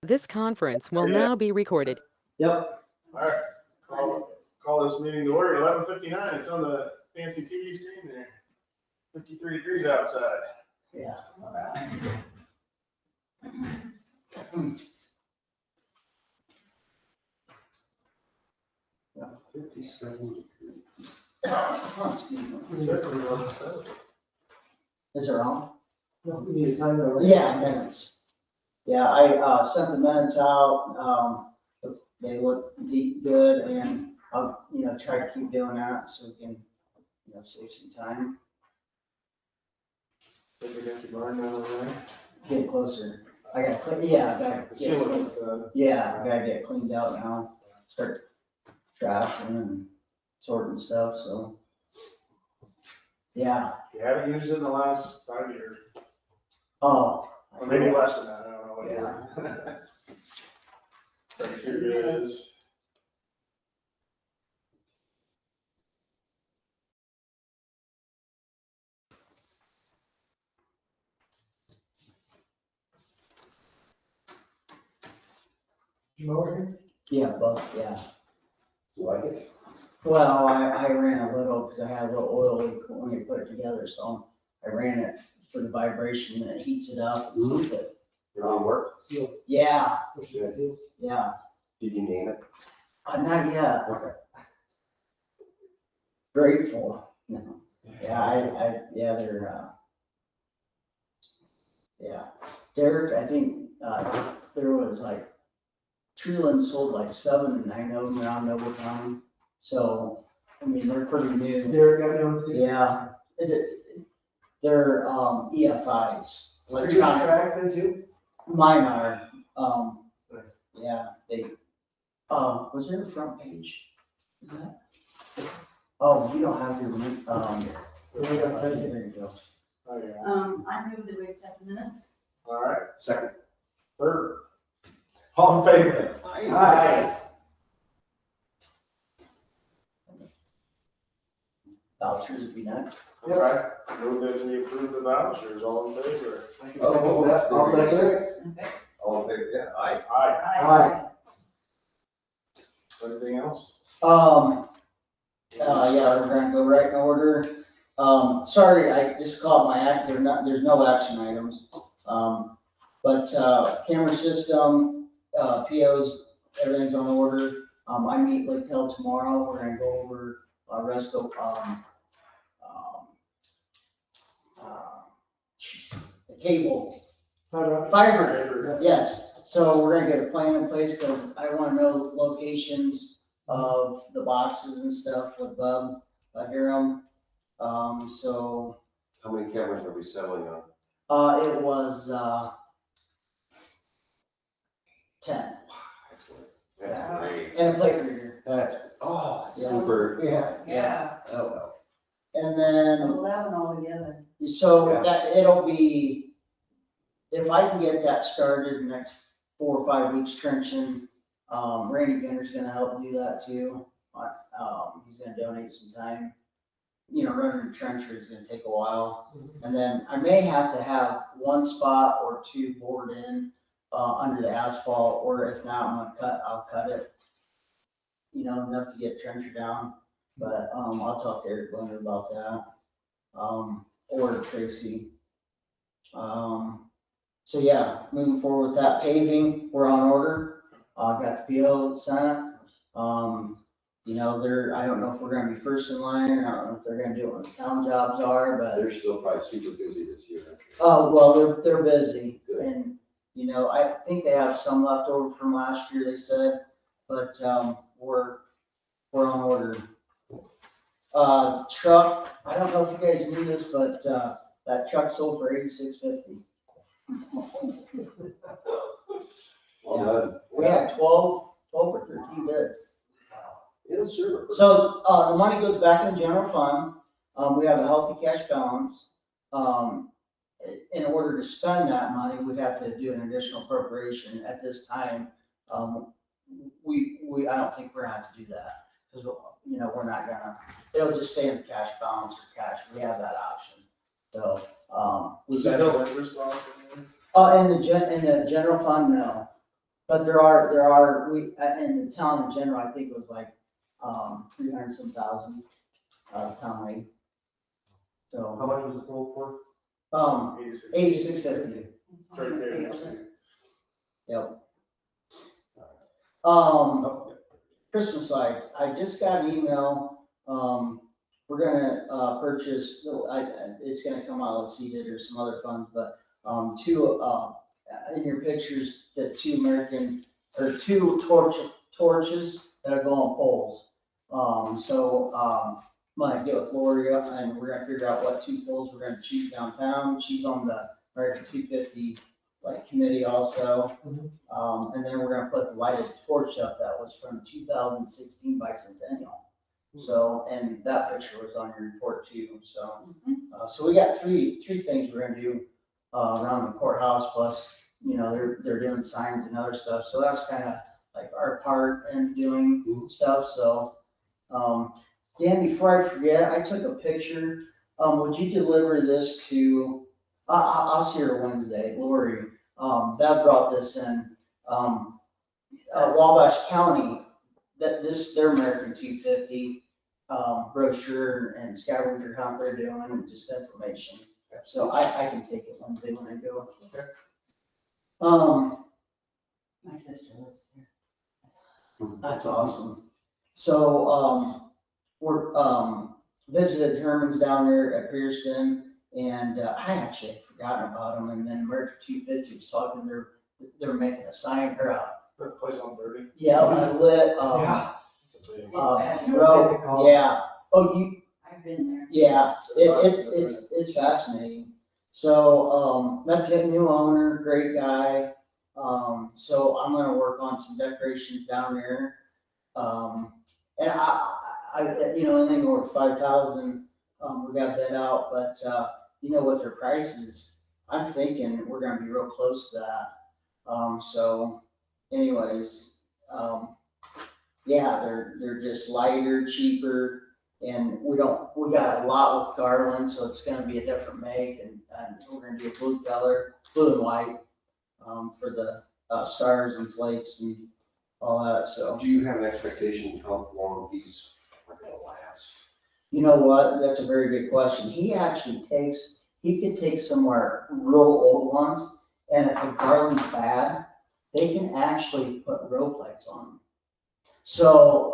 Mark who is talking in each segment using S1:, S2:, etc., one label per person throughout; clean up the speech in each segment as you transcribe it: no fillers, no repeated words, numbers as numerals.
S1: This conference will now be recorded.
S2: Yep.
S3: All right, call this meeting to order, 11:59. It's on the fancy TV screen there. 53 degrees outside.
S2: Yeah. Yeah, 57. Is it wrong? Yeah, minutes. Yeah, I sent the minutes out. They look good, and I'll, try to keep doing that so we can, save some time.
S3: Think we got your barn down over there?
S2: Get closer. I gotta clean, yeah, I gotta get cleaned out now. Start trashing and sorting stuff, so. Yeah,
S3: You haven't used it in the last 5 years,
S2: oh.
S3: or maybe less than that, I don't know what
S2: Yeah.
S3: year. But here it is.
S4: You mower here?
S2: Yeah, both, yeah.
S4: You like it?
S2: Well, I ran a little, because I had a little oil leak when we put it together, so I ran it for the vibration, and it heats it up and stuff, but,
S4: It really worked? Sealed.
S2: yeah,
S4: Push it sealed?
S2: yeah.
S4: Did you name it?
S2: Not yet.
S4: Okay.
S2: Grateful, yeah, they're, yeah. Derek, I think, there was like, Treeland sold like 7 and 9 of them around Noble County, so, I mean, they're pretty new.
S4: Derek got down too?
S2: Yeah, they're, EFIs.
S4: Are you track then too?
S2: Mine are,
S4: Nice.
S2: yeah, they, was there a front page? Is that? Oh, you don't have your, there you go.
S3: Oh, yeah.
S5: I move that we accept the minutes.
S3: All right,
S4: Second.
S3: third. All in favor?
S4: Aye.
S2: Vouchers would be next.
S3: All right, move that we approve the vouchers, all in favor?
S4: I'll second it.
S5: Okay.
S4: All in favor, yeah, aye.
S3: Aye.
S4: Aye.
S3: Anything else?
S2: Yeah, we're gonna go right in order. Sorry, I just caught my act, there's no action items. But camera system, POs, everything's on order. I meet with Tel tomorrow, we're gonna go over, rest of, the cable. Fiber, yes, so we're gonna get a plan in place, cause I wanna know locations of the boxes and stuff with Bub, Hiram. So,
S4: How many cameras are we settling on?
S2: it was, 10,
S4: Excellent. That's great.
S2: and a plate reader.
S4: That's,
S2: Yeah.
S4: super.
S2: Yeah.
S5: Yeah,
S4: Oh, well.
S2: And
S5: so
S2: then,
S5: 11 altogether.
S2: so
S4: Yeah.
S2: that, it'll be, if I can get that started in the next 4 or 5 weeks trenching, Randy Ginner's gonna help do that too. He's gonna donate some time. Running the trencher is gonna take a while. And then I may have to have 1 spot or 2 bored in, under the asphalt, or if not, I'll cut it. Enough to get trencher down, but, I'll talk to Eric Blunder about that. Or Tracy. So yeah, moving forward with that paving, we're on order. Got the PO sent. I don't know if we're gonna be first in line, I don't know if they're gonna do it when the town jobs are, but,
S4: They're still probably super busy this year.
S2: oh, well, they're busy.
S4: Good.
S2: And, I think they have some left over from last year, they said, but, we're on order. Truck, I don't know if you guys knew this, but, that truck sold for $86.50.
S4: Well done.
S2: We had 12 or 13 bids.
S4: It'll serve.
S2: So, the money goes back in the general fund. We have a healthy cash balance. In order to spend that money, we'd have to do an additional appropriation at this time. I don't think we're gonna have to do that, because, we're not gonna, it'll just stay in the cash balance or cash. We have that option. So, we
S3: Is
S2: said,
S3: that no interest on it?
S2: in the general fund, no. But there are, in the town in general, I think it was like, 300 some thousand, town aid.
S4: How
S2: So,
S4: much was it sold for?
S2: 8650,
S5: It's
S3: It's right
S5: on the
S3: there.
S5: paper.
S2: yep.
S4: Oh,
S2: Christmas lights, I just got an email, we're gonna, purchase, it's gonna come out of seeded or some other funds, but, two, in your pictures, the two torches that are going on poles. I'm gonna get with Lori and we're gonna figure out what two poles we're gonna choose downtown. She's on the American 250 like committee also. And then we're gonna put the lighted torch up that was from 2016 bicentennial. So, and that picture was on your report too, so. So we got three things we're gonna do, around the courthouse, plus, they're doing signs and other stuff, so that's kind of like our part in doing stuff, so. Dan, before I forget, I took a picture, would you deliver this to, I'll see her Wednesday, Lori, that brought this in, Wabash County, their American 250, brochure and scavenger hunt they're doing, and just information. So I can take it Wednesday when I go.
S4: Okay.
S5: My sister lives there.
S2: That's awesome. So, we're, visited Herman's down there at Pearson, and, I actually had forgotten about them, and then American 250 was talking, they're making a sign, or
S3: The place on Verde.
S2: a lit,
S3: It's a big.
S5: It's bad.
S2: road, yeah. Oh,
S5: I've been there.
S2: yeah, it's fascinating. So, met the new owner, great guy. So I'm gonna work on some decorations down there. And anything over 5,000, we got bid out, but, with their prices, I'm thinking we're gonna be real close to that. So anyways, yeah, they're just lighter, cheaper, and we got a lot with Garland, so it's gonna be a different make, and we're gonna do a blue color, blue and white, for the, stars and flakes and all that, so.
S4: Do you have an expectation how long these are gonna last?
S2: You know what, that's a very good question. He could take some of our real old ones, and if the garland's bad, they can actually put rope lights on them. So,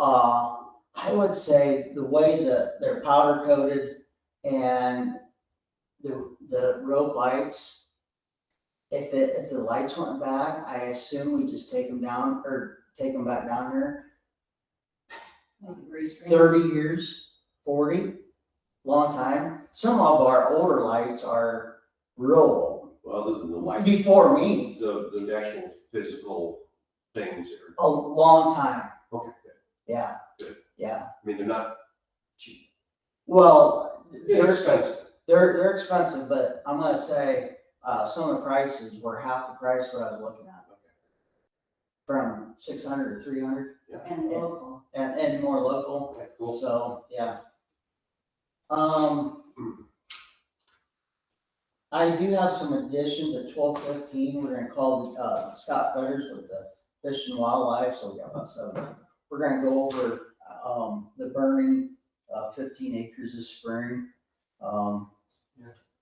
S2: I would say the way that they're powder coated and the rope lights, if the lights went bad, I assume we just take them down or take them back down there.
S5: Like a grease screen.
S2: 30 years, 40, long time. Some of our older lights are real old,
S4: Well, other than the lights,
S2: before me,
S4: the actual physical things are,
S2: a long time,
S4: okay,
S2: yeah,
S4: Good.
S2: yeah.
S4: I mean, they're not cheap.
S2: Well,
S4: They're expensive.
S2: they're expensive, but I'm gonna say, some of the prices were half the price what I was looking at. From 600 to 300
S5: And local.
S2: and more local,
S4: Okay, cool.
S2: so, yeah. I do have some additions at 12:15. We're gonna call Scott Fetters with the Fish and Wildlife, so we got about 7. We're gonna go over, the burning, 15 acres this spring.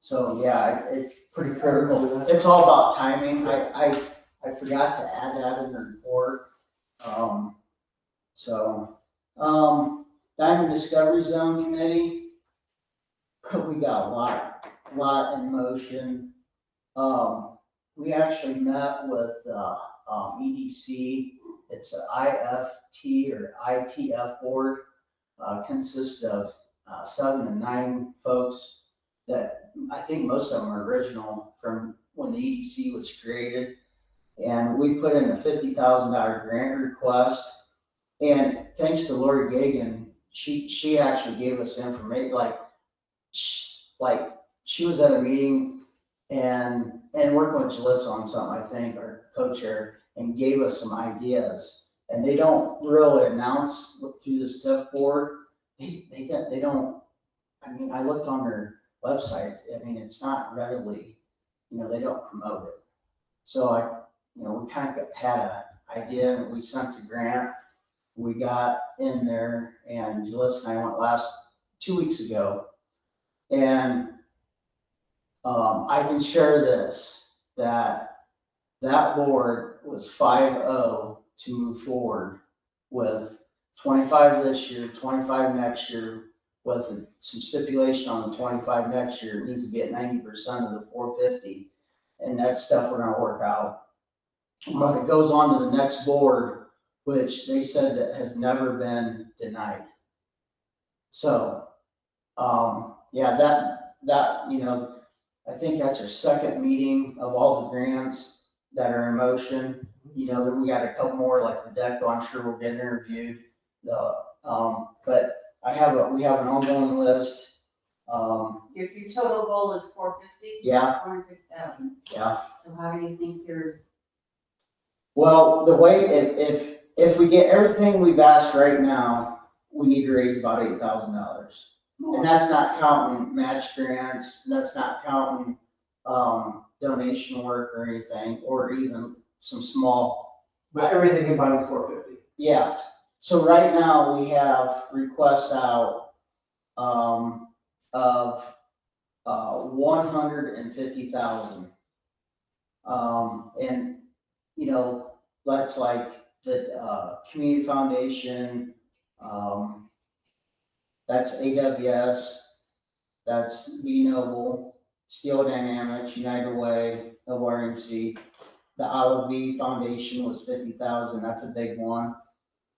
S2: So, yeah, it's pretty critical. It's all about timing. I forgot to add that in the report. Diamond Discovery Zone Committee, we got a lot in motion. We actually met with, EDC, it's a IFT or ITF board, consists of, 7 to 9 folks that I think most of them are original from when the EDC was created. And we put in a $50,000 grant request. And thanks to Lori Gagan, she actually gave us information, she was at a meeting and working with Jalissa on something, I think, our co-chair, and gave us some ideas. And they don't really announce through the TIF board. They don't, I mean, I looked on their website, I mean, it's not readily, they don't promote it. So we kind of had a idea, and we sent the grant. We got in there, and Jalissa and I went 2 weeks ago. And I can share this, that board was 5-0 to move forward with 25 this year, 25 next year, with some stipulation on the 25 next year. It needs to be at 90% of the 450. And that's stuff we're gonna work out. But it goes on to the next board, which they said that has never been denied. So, yeah, that, I think that's our second meeting of all the grants that are in motion. Then we got a couple more, like the DECO, I'm sure we'll get interviewed. But we have an ongoing list.
S5: Your total goal is 450?
S2: Yeah.
S5: 450,000.
S2: Yeah.
S5: So how do you think you're,
S2: Well, the way, if we get everything we've asked right now, we need to raise about $8,000. And that's not counting match grants, that's not counting, donation work or anything, or even some small.
S6: But everything combined is 450.
S2: Yeah, so right now we have requests out, of, 150,000. And, that's like the, community foundation, that's AWS, that's B Noble, Steel Dynamics, United Way, WRMC. The Olive Bee Foundation was 50,000, that's a big one.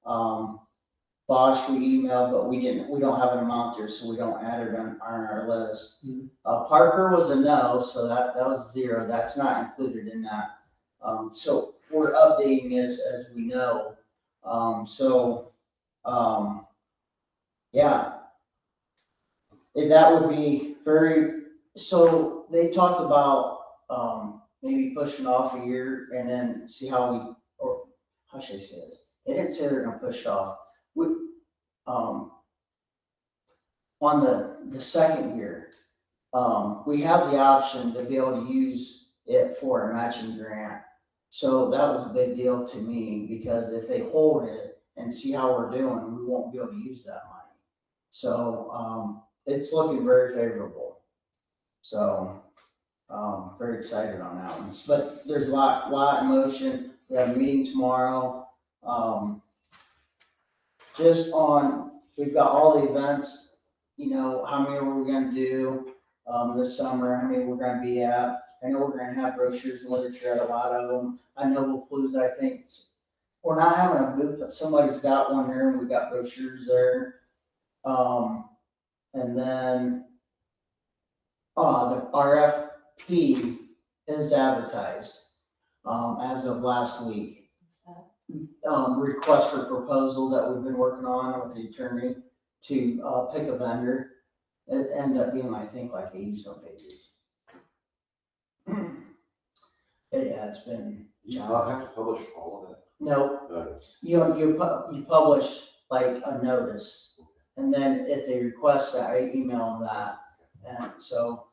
S2: Bosch we emailed, but we don't have an amount there, so we don't add it on our list.
S6: Mhm.
S2: Parker was a no, so that was 0, that's not included in that. So we're updating this as we know. Yeah. That would be so they talked about, maybe pushing off a year and then see how should I say this? They didn't say they're gonna push it off. On the second year, we have the option to be able to use it for a matching grant. So that was a big deal to me, because if they hold it and see how we're doing, we won't be able to use that money. So, it's looking very favorable. So, very excited on that one. But there's a lot in motion. We have a meeting tomorrow. We've got all the events, how many are we gonna do, this summer, how many we're gonna be at. I know we're gonna have brochures and literature at a lot of them. I know Palooza, I think, we're not having a booth, but somebody's got one there, and we got brochures there. And then, the RFP is advertised, as of last week.
S5: what's that?
S2: Request for proposal that we've been working on with the attorney to, pick a vendor. It ended up being, I think, like 80-some pages. Yeah, it's been.
S4: You not have to publish all of that?
S2: No,
S4: No.
S2: you publish like a notice, and then if they request that, I email them that. And so,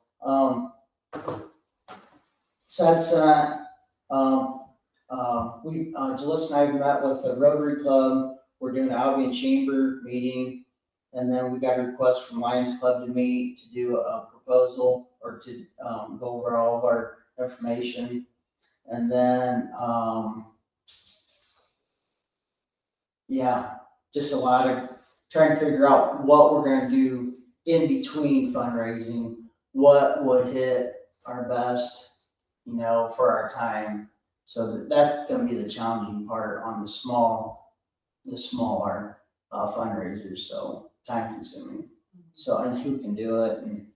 S2: since that, Jalissa and I met with the Rotary Club. We're doing an Albion Chamber meeting, and then we got a request from Lions Club to meet to do a proposal, or to, go over all of our information. And then, yeah, just a lot of trying to figure out what we're gonna do in between fundraising, what would hit our best, for our time. So that's gonna be the challenging part on the smaller fundraisers, so time consuming. So, and who can do it, and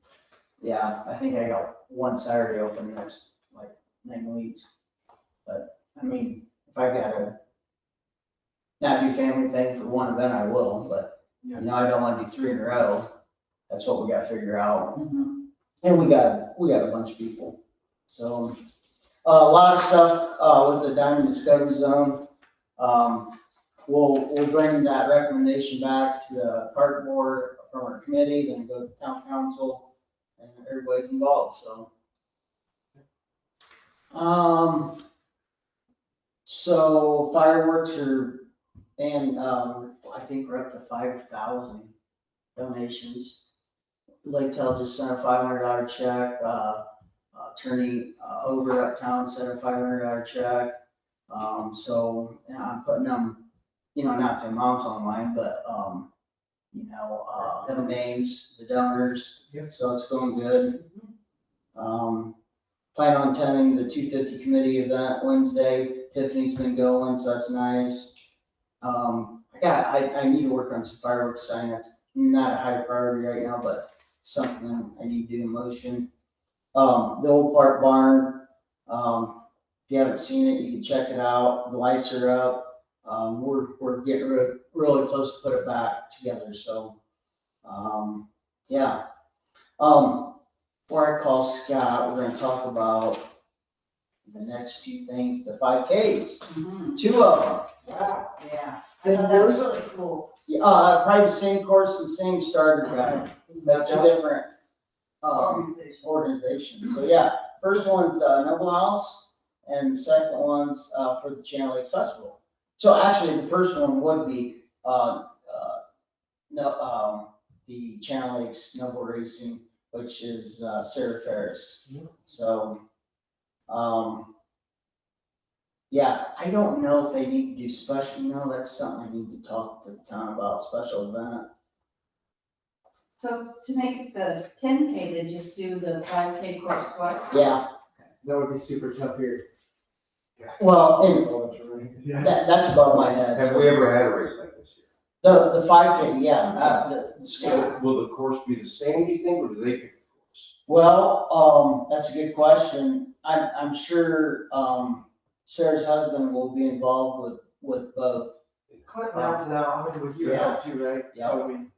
S2: yeah, I think I got one Saturday open the next, 9 weeks. But, I mean, if I gotta not do family thing for one event, I will, but, I don't wanna do 3 in a row. That's what we gotta figure out. And we got a bunch of people. So, a lot of stuff, with the Diamond Discovery Zone. We'll bring that recommendation back to the park board from our committee, then go to town council, and everybody's involved, so. So fireworks and, I think we're up to 5,000 donations. Lake Tel just sent a $500 check, Attorney, over uptown sent a $500 check. So, yeah, I'm putting them, not the amounts online, but, the names, the donors, so it's going good. Plan on attending the 250 committee event Wednesday. Tiffany's been going, so that's nice. I need to work on some fireworks sign. That's not a high priority right now, but something I need to do in motion. The old Park Barn, if you haven't seen it, you can check it out. The lights are up. We're getting really close to put it back together, so, yeah. Before I call Scott, we're gonna talk about the next few things, the 5Ks,
S5: Mhm.
S2: 2 of them.
S5: Yeah, I
S6: Same
S5: thought that's
S6: course?
S5: really cool.
S2: Yeah, probably the same course and same starter guide, but 2 different,
S5: Organization.
S2: organizations. So yeah, first one's Noble House, and the second one's for the Channel Lakes Festival. So actually, the first one would be the Channel Lakes Noble Racing, which is Sarah Ferris. So, yeah, I don't know if they need to do special. That's something I need to talk to the town about, special event.
S5: So to make the 10K, they just do the 5K course twice?
S2: Yeah,
S6: That would be super tough here.
S2: well, and
S6: Yeah.
S2: that's above my head.
S4: Have we ever had a race like this here?
S2: The 5K, yeah, the school.
S4: Will the course be the same, do you think, or do they pick the course?
S2: Well, that's a good question. I'm sure, Sarah's husband will be involved with both.
S6: Clint now, I mean, with you
S2: Yeah.
S6: help too, right?
S2: Yeah.
S6: So I mean,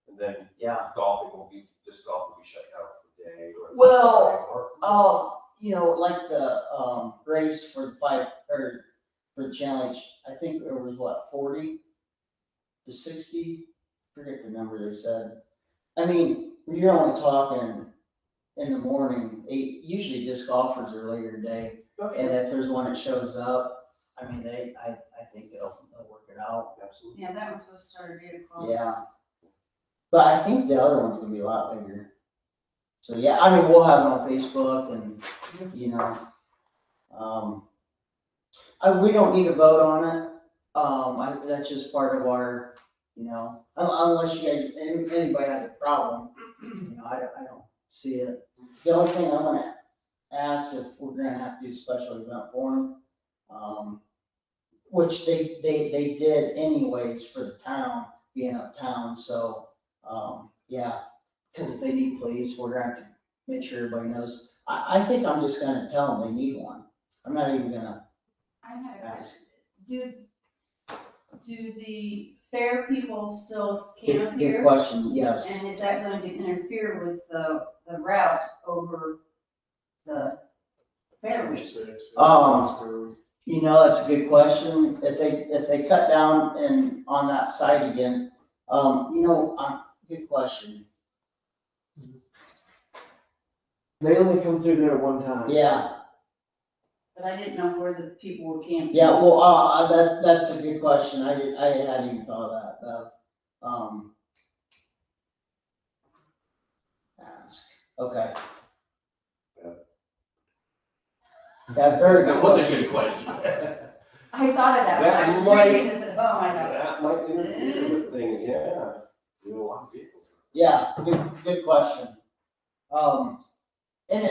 S4: And then
S2: Yeah.
S4: golf will be shut down for the day or?
S2: Well, like the, race for the for the challenge, I think it was 40 to 60? Forget the number they said. I mean, you're only talking in the morning, usually disc golfers are later in the day. And if there's one that shows up, I mean, I think they'll work it out.
S4: Absolutely.
S5: Yeah, that one's supposed to start at 8 o'clock.
S2: Yeah. But I think the other one's gonna be a lot bigger. So, yeah, I mean, we'll have it on Facebook and, we don't need a vote on it. That's just part of our, unless you guys, anybody has a problem, I don't see it. The only thing I'm gonna ask if we're gonna have to do a special event for them, which they did anyways for the town, being uptown, so, yeah. Cause if they need police, we're gonna have to make sure everybody knows. I think I'm just gonna tell them they need one. I'm not even gonna
S5: I have a
S2: ask.
S5: question. Do the fair people still
S2: Good
S5: camp here?
S2: question, yes.
S5: And is that going to interfere with the route over the fair week?
S2: That's a good question. If they cut down on that side again, good question.
S6: they only come through there at one time.
S2: Yeah,
S5: But I didn't know where the people were camping.
S2: yeah, well, that's a good question. I hadn't even thought of that, ask, okay. That's very good.
S7: That was a good question.
S5: I thought of that when I was
S4: That
S5: reading this at home, I thought,
S4: That might interfere with things, yeah. You know, a lot of vehicles.
S2: Yeah, good question. And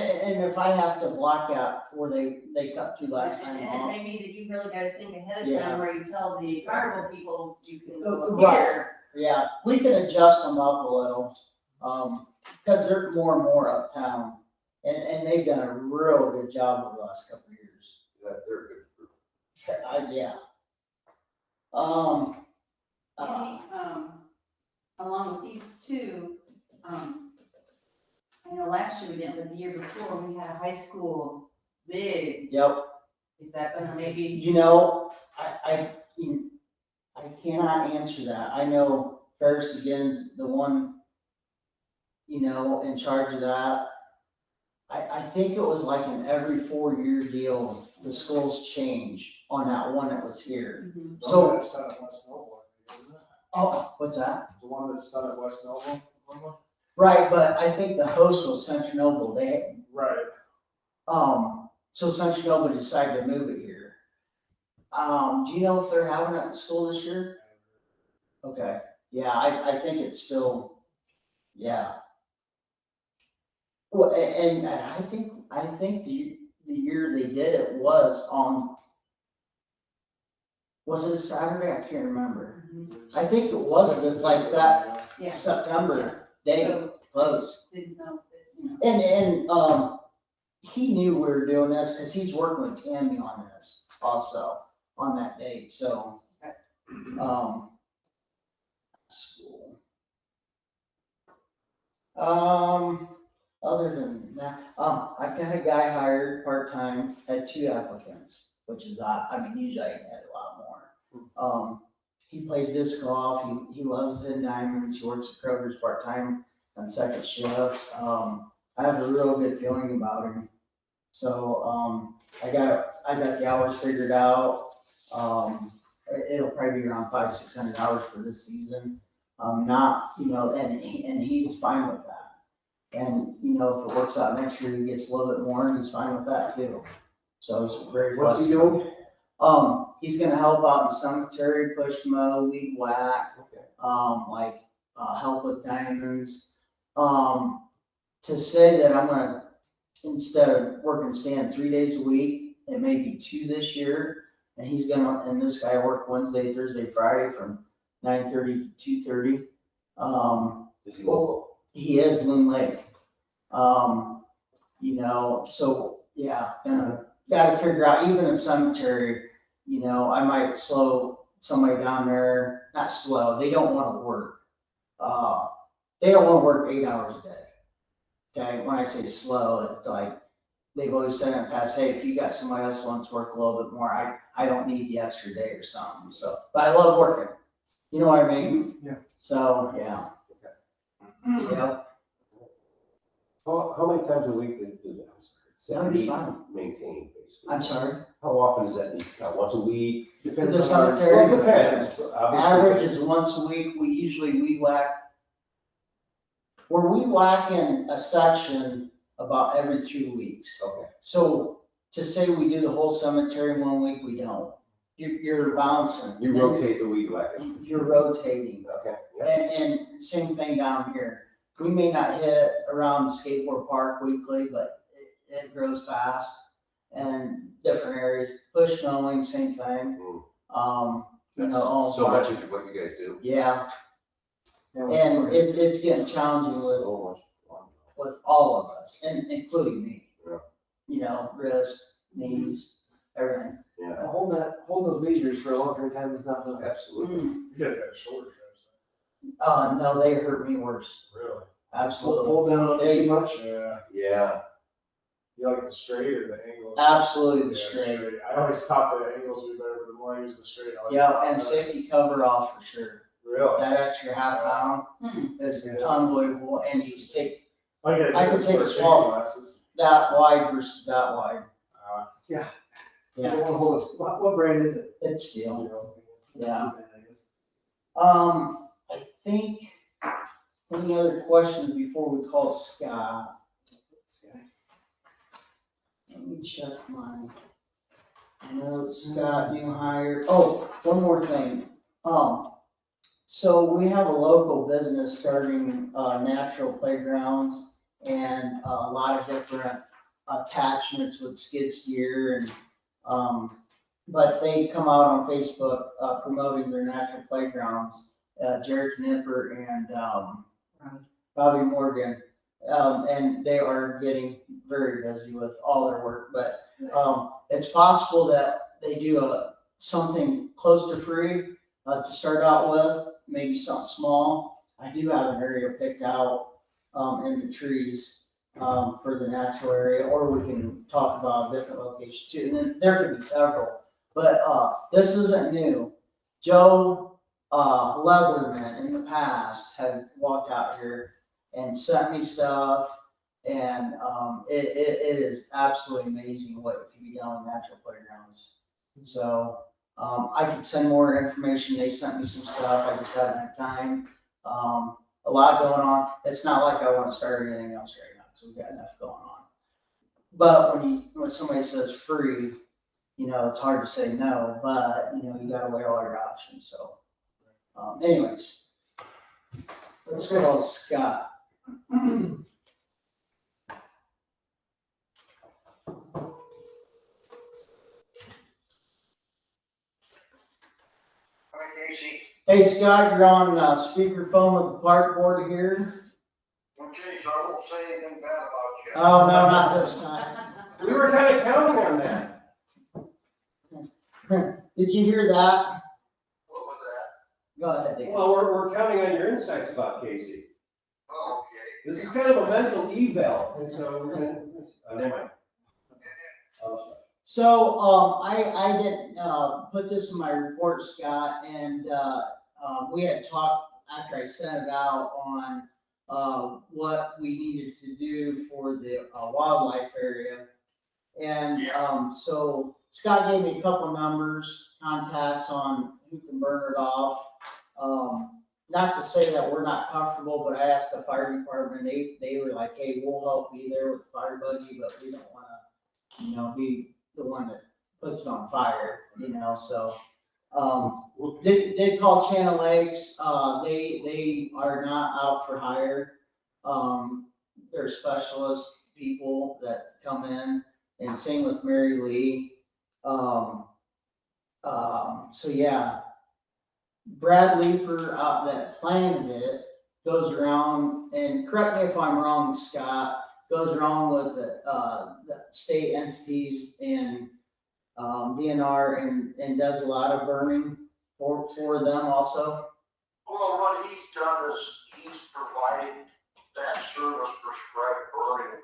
S2: if I have to block out where they cut through last time
S5: and it
S2: off.
S5: may be that you really gotta think ahead of
S2: Yeah.
S5: time where you tell the carnival people you can go
S2: Right.
S5: here.
S2: Yeah, we can adjust them up a little, because they're more and more uptown. And they've done a real good job over the last couple of years.
S4: They're a good group.
S2: Yeah.
S5: Along with these two, I know last year we didn't, but the year before, we had a high school big,
S2: Yep,
S5: is that gonna maybe?
S2: I cannot answer that. I know Ferris again's the one, in charge of that. I think it was like an every 4-year deal the skulls change on that one that was here.
S5: Mhm.
S3: The
S2: So-
S3: one that's done at West Noble, isn't it?
S2: Oh, what's that?
S3: The one that's done at West Noble, remember?
S2: Right, but I think the host was Central Noble.
S3: Right.
S2: So Central Noble decided to move it here. Do you know if they're having it at the school this year? Okay, yeah, I think it's still, yeah. Well, and I think the year they did it was on, was it a Saturday? I can't remember. I think it was like that
S5: Yeah.
S2: September day
S5: So,
S2: close.
S5: didn't know that, you know.
S2: And he knew we were doing this because he's working with Tammy on this also on that date, so. School. Other than that, I've got a guy hired part-time, had 2 applicants, which is, I mean, usually I had a lot more. He plays disc golf, he loves the diamonds, he works at Kroger's part-time on second shift. I have a real good feeling about him. So, I got the hours figured out. It'll probably be around 500-600 hours for this season. Not, and he's fine with that. And, if it works out next year, he gets a little bit more, and he's fine with that too. So it's very
S6: What's he
S2: flexible.
S6: doing?
S2: He's gonna help out in the cemetery, push mow, weed whack,
S6: Okay.
S2: help with diamonds. To say that I'm gonna, instead of working stand 3 days a week, it may be 2 this year. And this guy worked Wednesday, Thursday, Friday from 9:30 to 2:30.
S4: Is he local?
S2: He is Loon Lake. So, yeah, gotta figure out, even in cemetery, I might slow somebody down there, not slow, they don't wanna work. They don't wanna work 8 hours a day. Okay, when I say slow, it's like, they've always said in the past, hey, if you got somebody else who wants to work a little bit more, I don't need the extra day or something, so, but I love working. You know what I mean?
S6: Yeah.
S2: So, yeah. Yeah,
S4: How many times a week does it, does that need
S2: 75.
S4: maintained, basically?
S2: I'm sorry.
S4: How often does that need, once a week?
S6: Depends
S2: The
S6: on our-
S2: cemetery-
S4: Well, it depends, obviously.
S2: Average is once a week, we usually weed whack. We're weed whacking a section about every 2 weeks.
S4: Okay.
S2: So to say we do the whole cemetery 1 week, we don't. You're bouncing.
S4: You rotate the weed whacking.
S2: You're rotating.
S4: Okay, yeah.
S2: And same thing down here. We may not hit around the skateboard park weekly, but it grows fast. And different areas, push mowing, same thing. all
S4: So
S2: park.
S4: much of what you guys do.
S2: Yeah,
S6: Yeah,
S2: and it's getting challenging with
S4: So much.
S2: all of us, and including me.
S4: Yeah.
S2: Wrist, knees, everything.
S4: Yeah,
S6: Holding those meters for a long period of time is not fun.
S4: absolutely.
S3: You guys got shoulder straps,
S2: No, they hurt me worse,
S3: really?
S2: absolutely.
S6: Hold down on it too much.
S3: Yeah.
S4: Yeah,
S3: You like the straight or the angle?
S2: Absolutely the
S3: Yeah,
S2: straight.
S3: I always thought the angles would be better, but the more I use the straight, I like.
S2: Yeah,
S3: it.
S2: and safety cover off for sure.
S3: Really?
S2: That extra half pound is unbelievable, and you take
S3: I gotta
S2: I
S3: do
S2: could
S3: it
S2: take
S3: for
S2: a
S3: safety
S2: swab.
S3: glasses.
S2: that wide versus that wide.
S6: You
S2: Yeah,
S6: don't wanna hold us, what brand is it?
S2: it's steel. Yeah.
S6: I guess.
S2: I think, any other questions before we call Scott? Let me check my notes, Scott, new hire. Oh, one more thing. So we have a local business starting, natural playgrounds and a lot of different attachments with skid steer and, but they come out on Facebook, promoting their natural playgrounds. Jared Knipper and, Bobby Morgan. And they are getting very busy with all their work, but, it's possible that they do something close to free, to start out with, maybe something small. I do have an area picked out, in the trees, for the natural area, or we can talk about a different location too. And then there could be several, but, this isn't new. Joe, Leatherman in the past had walked out here and sent me stuff. And, it is absolutely amazing what can be done with natural playgrounds. So, I could send more information. They sent me some stuff. I just haven't had time. A lot going on. It's not like I want to start anything else right now because we've got enough going on. But when somebody says free, it's hard to say no, but, you gotta weigh all your options, so. Anyways, let's go to Scott.
S7: Hi, Casey.
S2: Hey, Scott, you're on speakerphone with the park board here.
S7: Okay, so I won't say anything bad about you.
S2: Oh, no, not this time.
S4: We were kind of counting on that.
S2: Did you hear that?
S7: What was that?
S2: Go ahead, Dan.
S4: Well, we're counting on your insights about Casey.
S7: Oh, okay.
S4: This is kind of a mental eval, and so we're gonna, never mind. Oh, sorry.
S2: So, I didn't, put this in my report, Scott, and, we had talked after I sent it out on, what we needed to do for the wildlife area. And, so Scott gave me a couple numbers, contacts on who can burn it off. Not to say that we're not comfortable, but I asked the fire department, they were like, hey, we'll help you there with the fire buggy, but we don't wanna, be the one that puts it on fire, so. Did call Channel Lakes, they are not out for hire. They're specialist people that come in, and same with Mary Lee. So yeah. Brad Leeper, that planted it, goes around, and correct me if I'm wrong, Scott, goes around with the state entities and DNR and does a lot of burning for them also.
S7: Well, what he's done is he's provided that service prescribed burning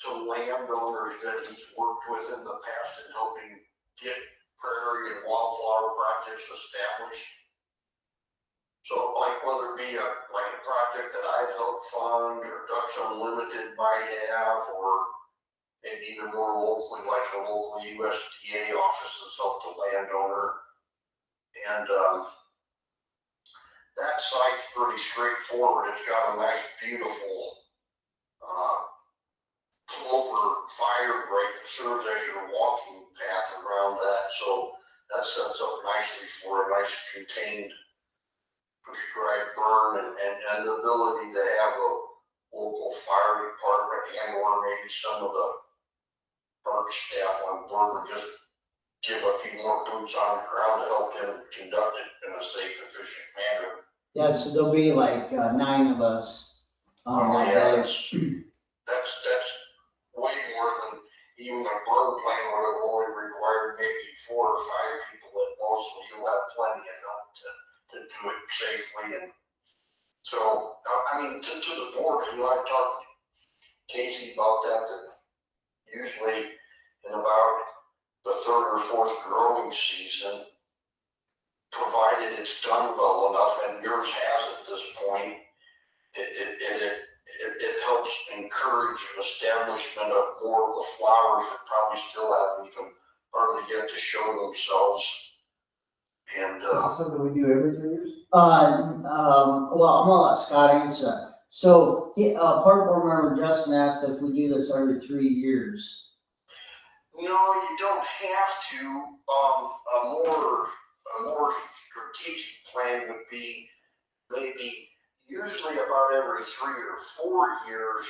S7: to landowners that he's worked with in the past in helping get prairie and wildflower projects established. So like whether it be a project that I've helped fund or Ducks Unlimited might have, or maybe even more locally, like the local USDA offices help the landowner. And, that site's pretty straightforward. It's got a nice, beautiful, clover fire break that serves as your walking path around that. So that sets up nicely for a nice contained prescribed burn and the ability to have a local fire department and or maybe some of the park staff on board would just give a few more boots on the ground to help them conduct it in a safe, efficient manner.
S2: Yeah, so there'll be like 9 of us on that
S7: Yeah,
S2: day.
S7: that's way more than even a burn plan would have only required maybe 4 or 5 people at most, so you'll have plenty of help to do it safely. And so, I mean, to the board, I talked to Casey about that usually in about the 3rd or 4th growing season, provided it's done well enough, and yours has at this point, it helps encourage the establishment of more of the flowers that probably still haven't even hardly yet to show themselves. And,
S6: Is it something we do every 3 years?
S2: Well, I'm gonna let Scott answer that. So, park board member Justin asked if we do this every 3 years.
S7: no, you don't have to. A more strategic plan would be maybe usually about every 3 or 4 years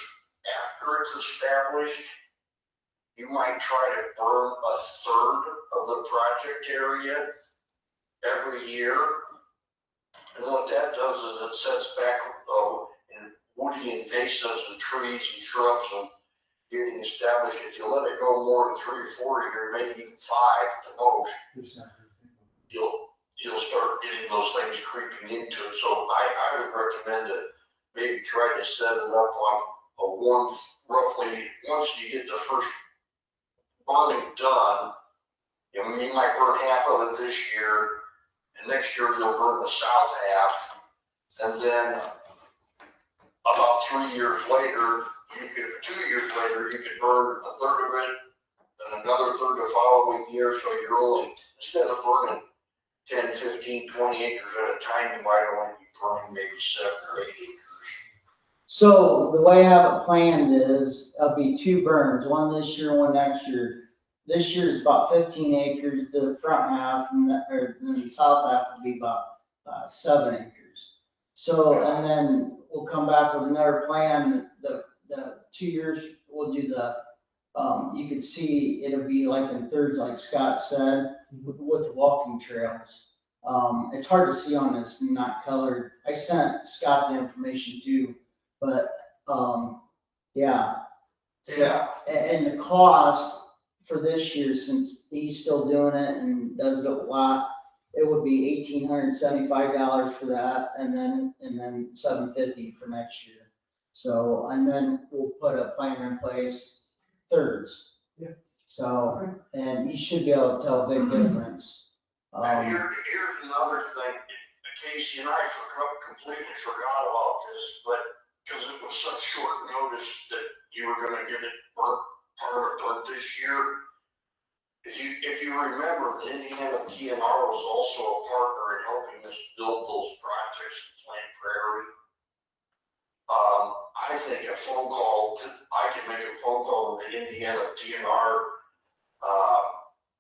S7: after it's established. You might try to burn a third of the project area every year. And what that does is it sets back in woody invasives and trees and shrubs and getting established. If you let it go more than 3 or 4 years, maybe even 5 at the most, you'll start getting those things creeping into it. So I would recommend to maybe try to set it up on roughly once you get the first burning done. You might burn half of it this year, and next year you'll burn the south half, and then about 3 years later, you could, 2 years later, you could burn a third of it, and another third the following year, so you're only, instead of burning 10, 15, 20 acres at a time, you might only be burning maybe 7 or 8 acres.
S2: So the way I have it planned is, it'll be 2 burns, one this year, one next year. This year is about 15 acres, the front half, and the south half will be about 7 acres. So, and then we'll come back with another plan, the 2 years, we'll do you can see it'll be like in thirds, like Scott said, with the walking trails. It's hard to see on this, not colored. I sent Scott the information too, but, yeah.
S7: Yeah.
S2: And the cost for this year, since he's still doing it and does it a lot, it would be $1,875 for that, and then $750 for next year. So, and then we'll put a plan in place, thirds.
S6: Yeah.
S2: So, and you should be able to tell a big difference.
S7: And here's another thing, Casey and I completely forgot about this, but, because it was such short notice that you were gonna get it burnt, part of it burnt this year. If you remember, the Indiana DNR was also a partner in helping us build those projects in Plant Prairie. I think I could make a phone call to the Indiana DNR,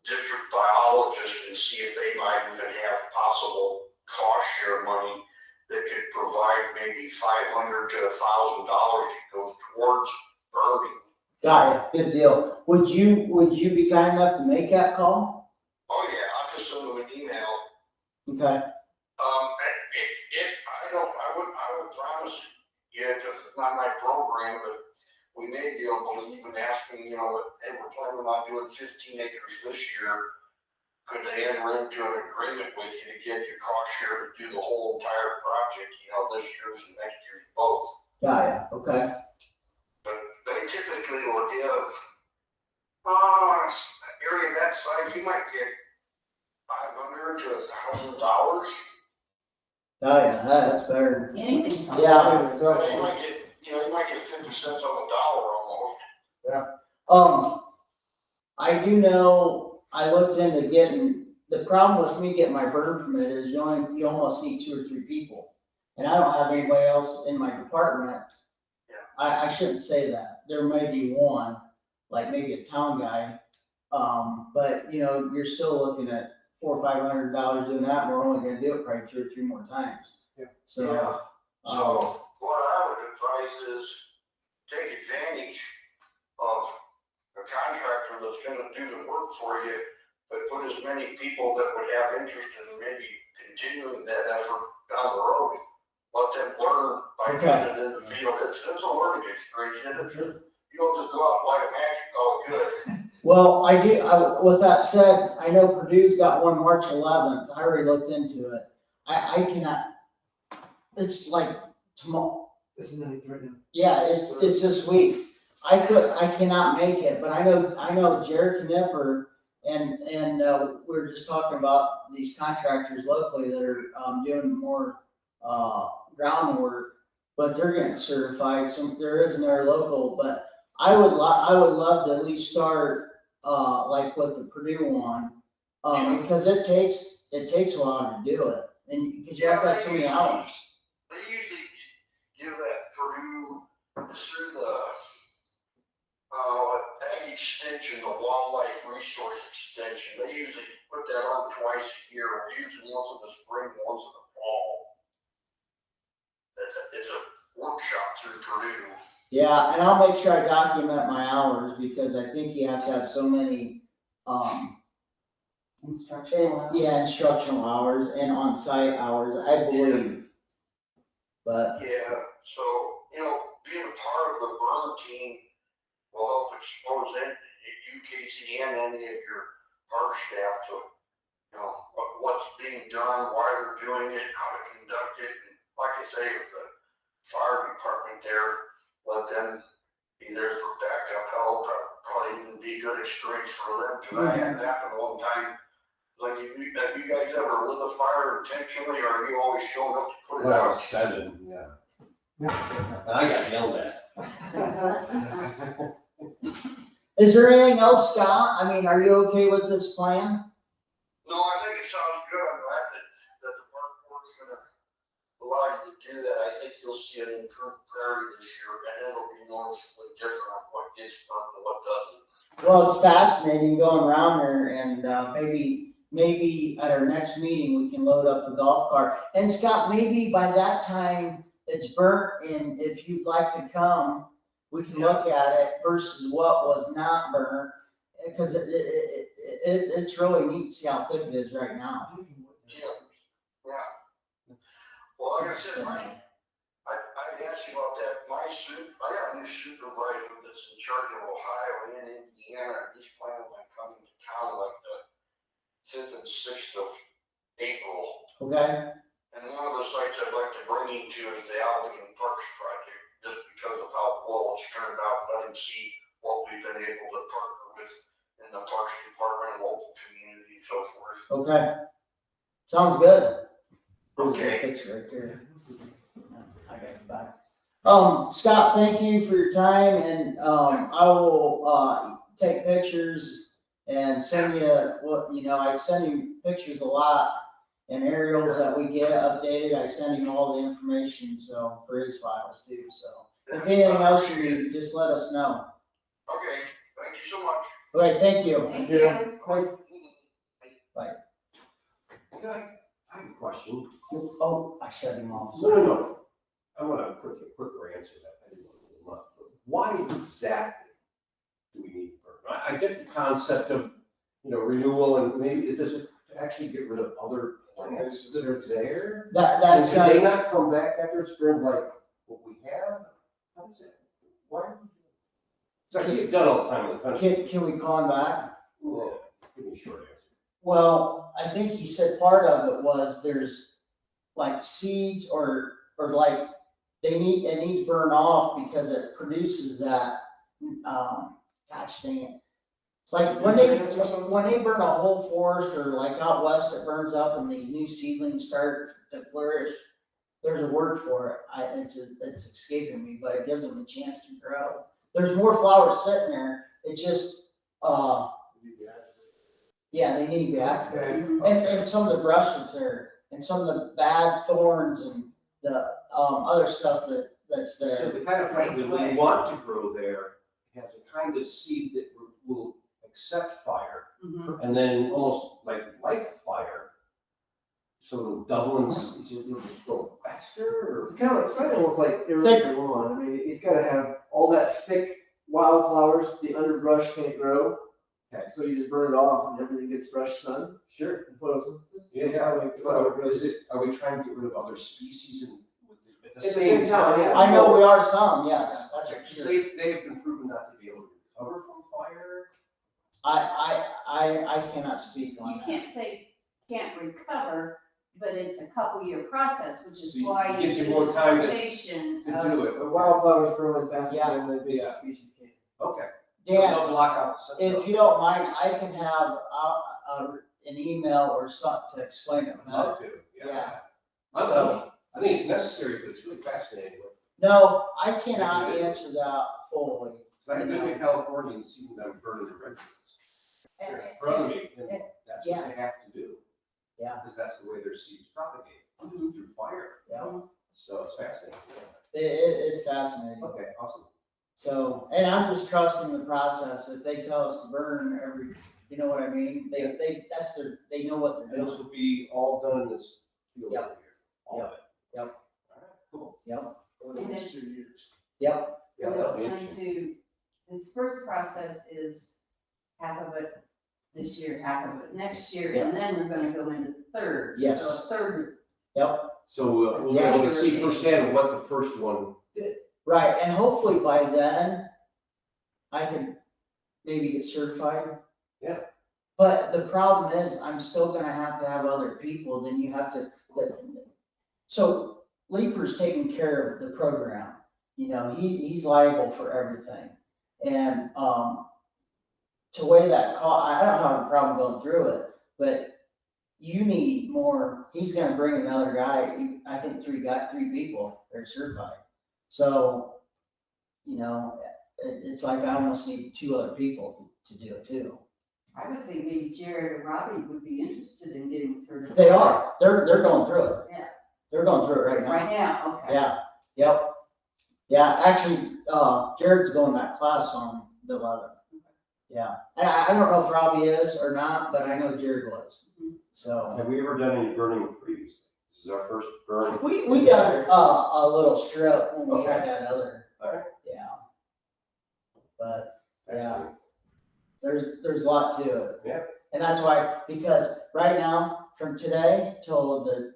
S7: district biologist and see if they might even have possible cost share money that could provide maybe $500 to $1,000 to go towards burning.
S2: Got it, good deal. Would you be kind enough to make that call?
S7: Oh yeah, I'll just send them an email.
S2: Okay,
S7: I would promise you, because it's not my program, but we may be able to even ask them, hey, we're planning on doing 15 acres this year. Could they enter into an agreement with you to get your cost share to do the whole entire project, this year's and next year's both?
S2: got it, okay.
S7: But they typically will give, an area that size, you might get $500 to $1,000.
S2: Got it, that's better.
S5: Anything's.
S2: Yeah.
S7: You might get 50 cents on the dollar almost.
S2: I do know, I looked into the problem with me getting my burn permit is you almost need 2 or 3 people. And I don't have anybody else in my department.
S7: Yeah.
S2: I shouldn't say that. There may be one, like maybe a town guy. But you're still looking at $400 or $500 doing that, and we're only gonna do it probably 2 or 3 more times.
S6: Yeah.
S2: So,
S7: Yeah. So what I would advise is take advantage of a contractor that's gonna do the work for you, but put as many people that would have interest in maybe continuing that effort down the road. Let them learn by doing it in the field. It's a learning experience. You don't just go out and light a match and call it good.
S2: well, with that said, I know Purdue's got one March 11th. I already looked into it. I cannot, it's like tomorrow.
S6: This is it right now.
S2: Yeah, it's this week. I cannot make it, but I know Jared Knipper and we were just talking about these contractors locally that are doing more groundwork, but they're getting certified. So there is another local, but I would love to at least start like with the Purdue one, because it takes a while to do it, and because you have to have so many hours.
S7: They usually give that Purdue through the ag extension, the wildlife resource extension. They usually put that on twice a year, usually once in the spring, once in the fall. It's a workshop through Purdue.
S2: Yeah, and I'll make sure I document my hours, because I think you have to have so many,
S5: Instructional.
S2: instructional hours and on-site hours, I believe. But,
S7: Yeah, so, being a part of the burn team will help expose you, Casey, and any of your park staff to, what's being done, why they're doing it, how to conduct it. And like I say, with the fire department there, let them be there for backup help. Probably even be a good experience for them, because I had it happen one time. Like, have you guys ever lit a fire intentionally, or are you always showing up to put it
S4: When I
S7: out?
S4: was 7, yeah. And I got yelled at.
S2: Is there anything else, Scott? I mean, are you okay with this plan?
S7: No, I think it sounds good. I'm glad that the park board's gonna allow you to do that. I think you'll see an improved prairie this year, and it'll be noticeably different on what gets burnt and what doesn't.
S2: Well, it's fascinating going around there and, maybe at our next meeting, we can load up the golf cart. And Scott, maybe by that time it's burnt and if you'd like to come, we can look at it versus what was not burnt. Cause it's really neat to see how thick it is right now.
S7: Yeah. Well, like I said, I'd ask you about that. I got a new supervisor that's in charge of Ohio and Indiana, and he's planning on coming to town like the 5th and 6th of April.
S2: Okay,
S7: And one of the sites I'd like to bring him to is the Allegheny Parks project, just because of how well it's turned out. Let him see what we've been able to partner with in the Parks Department, local community, and so forth.
S2: okay. Sounds good.
S7: Okay.
S2: Picture right there. I got it back. Scott, thank you for your time and, I will, take pictures and send you I send you pictures a lot and aerials that we get updated. I send him all the information, so for his files too, so. If anything else you need, just let us know.
S7: Okay, thank you so much.
S2: Okay, thank you.
S5: Thank you.
S4: I have a question.
S2: Oh, I shut him off.
S4: No. I want a quicker answer to that. I didn't want to hold him up. But why exactly do we need burn? I get the concept of, renewal and maybe does it actually get rid of other plants that are there?
S2: That's
S4: And should they
S2: right.
S4: not come back after it's burned like what we have? How does that, why? Are we doing it? I see it done all the time in the country.
S2: Can we call him back?
S4: Yeah, give me a short answer.
S2: Well, I think he said part of it was there's like seeds or like it needs burned off because it produces that, gosh dang it. It's like when they burn a whole forest or like out west, it burns up and these new seedlings start to flourish. There's a word for it. It's escaping me, but it gives them a chance to grow. There's more flowers sitting there. It just, yeah, they need to be activated. And some of the brush that's there, and some of the bad thorns and the, other stuff that's
S4: So
S2: there.
S4: the kind of plant that we want to grow there has a kind of seed that will accept fire
S5: Mhm.
S4: and then almost like fire. So Dublin's, it'll grow faster or?
S6: It's kind of almost like irrigated lawn. I mean, it's gotta have all that thick wildflowers, the underbrush can't grow.
S4: Okay.
S6: So you just burn it off and everything gets fresh sun.
S4: Sure.
S6: And put some.
S4: Yeah, but are we trying to get rid of other species and at the
S6: At the
S4: same
S6: same time,
S4: time?
S6: yeah.
S2: I know we are some, yes, that's for
S4: Because
S2: sure.
S4: they have been proven not to be able to recover from fire.
S2: I cannot speak on
S5: You
S2: that.
S5: can't say can't recover, but it's a couple year process, which is
S4: So it
S5: why you
S4: gives you
S5: do
S4: more
S5: this
S4: time to
S5: rotation
S4: To
S5: of.
S4: do it,
S6: The
S4: okay.
S6: wildflowers growing faster
S2: Yeah.
S6: than the basic
S4: Yeah.
S6: species can.
S4: Okay. So
S2: Dan,
S4: they'll block out the sun.
S2: if you don't mind, I can have, an email or something to explain it
S4: I'd
S2: better.
S4: love to,
S2: Yeah.
S4: yeah.
S2: So,
S4: I think it's necessary, but it's really fascinating.
S2: no, I cannot answer that fully.
S4: Because I've been to California and seen them burning the redwoods. They're in front of me, and that's what they have to do.
S2: Yeah.
S4: Because that's the way their seeds propagate,
S5: Mhm.
S4: through fire.
S2: Yeah,
S4: So it's fascinating.
S2: it's fascinating.
S4: Okay, awesome.
S2: So, and I'm just trusting the process. If they tell us to burn you know what I mean? They know what they're
S4: And this
S2: doing.
S4: will be all done in this field
S2: Yep.
S4: over here. All of it.
S2: Yep.
S4: All right, cool.
S2: Yep,
S3: Over the next 2 years.
S2: yep,
S4: Yeah,
S5: When
S4: that'll
S5: it's
S4: be
S5: going
S4: interesting.
S5: this first process is half of it this year, half of it next year, and then we're gonna go into thirds.
S2: Yes.
S5: So a third,
S2: yep.
S4: So we'll be able to see firsthand what the first one did.
S2: Right, and hopefully by then, I can maybe get certified.
S4: Yeah.
S2: But the problem is, I'm still gonna have to have other people, then you have to, so Leaper's taking care of the program, he's liable for everything. And, to weigh that cost, I don't have a problem going through it, but you need more, he's gonna bring another guy, I think three people that are certified. So, you know, it's like I almost need 2 other people to do it too.
S5: I would think maybe Jared or Robbie would be interested in getting certified.
S2: They are, they're going through it.
S5: Yeah.
S2: They're going through it right now.
S5: Right now, okay.
S2: Yeah, yep. Yeah, actually, Jared's going that class on the 11th. Yeah, and I don't know if Robbie is or not, but I know Jared was, so.
S4: Have we ever done any burning previously? This is our first burn.
S2: We got a little strip when we had that other.
S4: Alright.
S2: Yeah. But, yeah,
S4: Excellent.
S2: there's a lot to it.
S4: Yeah.
S2: And that's why, because right now, from today till the,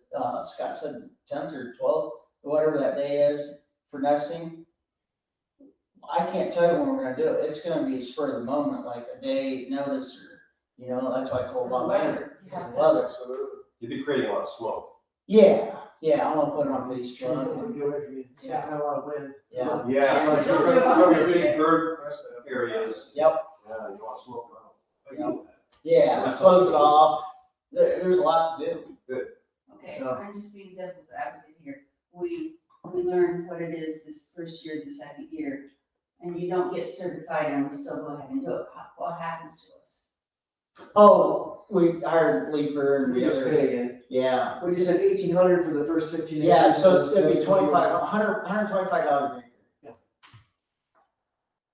S2: Scott said 10th or 12th, whatever that day is for nesting, I can't tell you when we're gonna do it. It's gonna be spur of the moment, like a day notice or, you know, that's why I told Bob Banger.
S5: Yeah.
S2: Weather.
S3: Absolutely.
S4: You'd be creating a lot of smoke.
S2: Yeah, I wanna put it on Facebook.
S6: Get away from you.
S2: Yeah.
S6: Have a lot of wind.
S2: Yeah,
S4: Yeah,
S5: Yeah.
S4: from your big bird
S3: That's the-
S4: areas.
S2: yep,
S4: Yeah, you want smoke around. I
S2: Yep.
S4: know that.
S2: yeah, close it off. There's a lot to do.
S5: Okay,
S2: So-
S5: I'm just being devil's advocate here. We learned what it is this first year, the second year, and you don't get certified and we still go ahead and do it. What happens to us?
S2: Oh, we hired Leaper and
S6: We
S2: the
S6: just
S2: other,
S6: pay again.
S2: yeah.
S6: We just said 1,800 for the first 15 days.
S2: Yeah, so it'd be $125
S6: Yeah.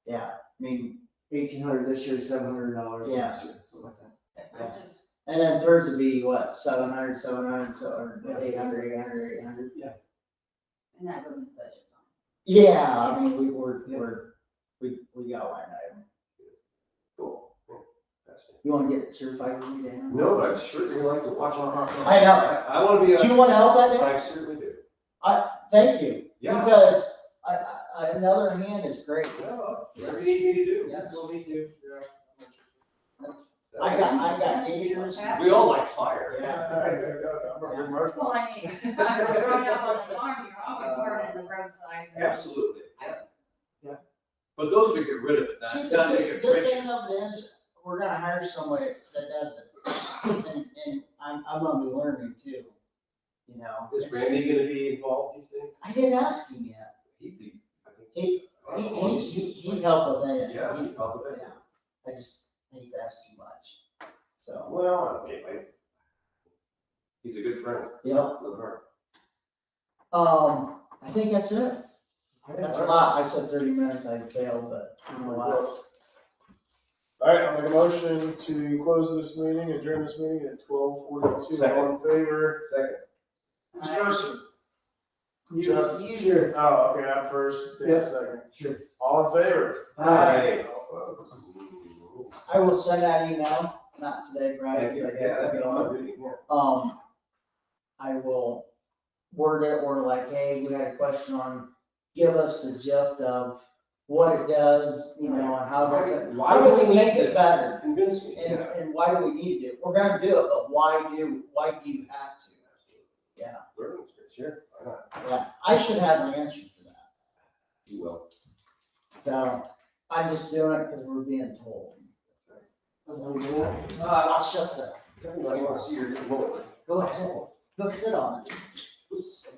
S2: Yeah, I mean,
S6: 1,800 this year, $700
S2: Yeah.
S6: next year, something like that.
S5: I'm just,
S2: and then thirds would be what, 700, so, or 800.
S5: and that goes in the budget.
S2: Yeah, I mean, we got a line item.
S4: Cool. Yeah, fascinating.
S2: You wanna get certified with me, Dan?
S4: No, but I certainly like to watch it.
S2: I know.
S4: I wanna be
S2: Do you
S4: a,
S2: wanna help that day?
S4: I certainly do.
S2: Thank you,
S4: Yeah.
S2: because another hand is great.
S4: Well, whatever you need me to do.
S2: Yes.
S6: Well, me too.
S2: I got gators.
S4: We all like fire.
S2: Yeah.
S3: I'm a big marshmallow.
S5: Well, I mean, growing up on the farm, you're always burning the roadside.
S4: Absolutely.
S6: Yeah.
S4: But those would get rid of it,
S2: See,
S4: not,
S2: the
S4: not make it
S2: good
S4: rich.
S2: thing of it is, we're gonna hire somebody that does it, and I'm gonna be learning too, you know?
S4: Is Randy gonna be involved, you think?
S2: I didn't ask him yet,
S4: He'd be, I think.
S2: he'd help with it.
S4: Yeah, he'd help with it.
S2: Yeah. I just hate to ask too much, so,
S4: Well, anyway. He's a good friend.
S2: yep,
S4: With her.
S2: I think that's it. That's a lot, I said 30 minutes, I failed, but I don't know why.
S3: All right, I'll make a motion to close this meeting, adjourn this meeting at 12:42.
S4: Second.
S3: All in favor?
S4: Second.
S3: Who's first?
S6: You, sure.
S3: Oh, okay, I'm first, Dan
S6: Yes.
S3: second.
S6: Sure.
S3: All in favor?
S4: Aye.
S3: All opposed?
S2: I will send that email, not today, Brian,
S4: Yeah,
S2: because I gotta
S4: that'd be
S2: get on.
S4: good, yeah.
S2: I will word it, or like, hey, we had a question on, give us the gist of what it does, you know, and how does it,
S4: Why
S2: how
S4: do
S2: does it
S4: we
S2: make
S4: need
S2: it
S4: this?
S2: better?
S4: Convince me,
S2: And,
S4: yeah.
S2: and why do we need to do it? We're gonna do it, but why do you have to? Yeah.
S4: Learning experience, sure, why not?
S2: Yeah, I should have an answer for that.
S4: You will.
S2: So, I'm just doing it because we're being told. I'll shut the,
S4: I wanna see your little.
S2: go ahead, go sit on it.
S4: Who's the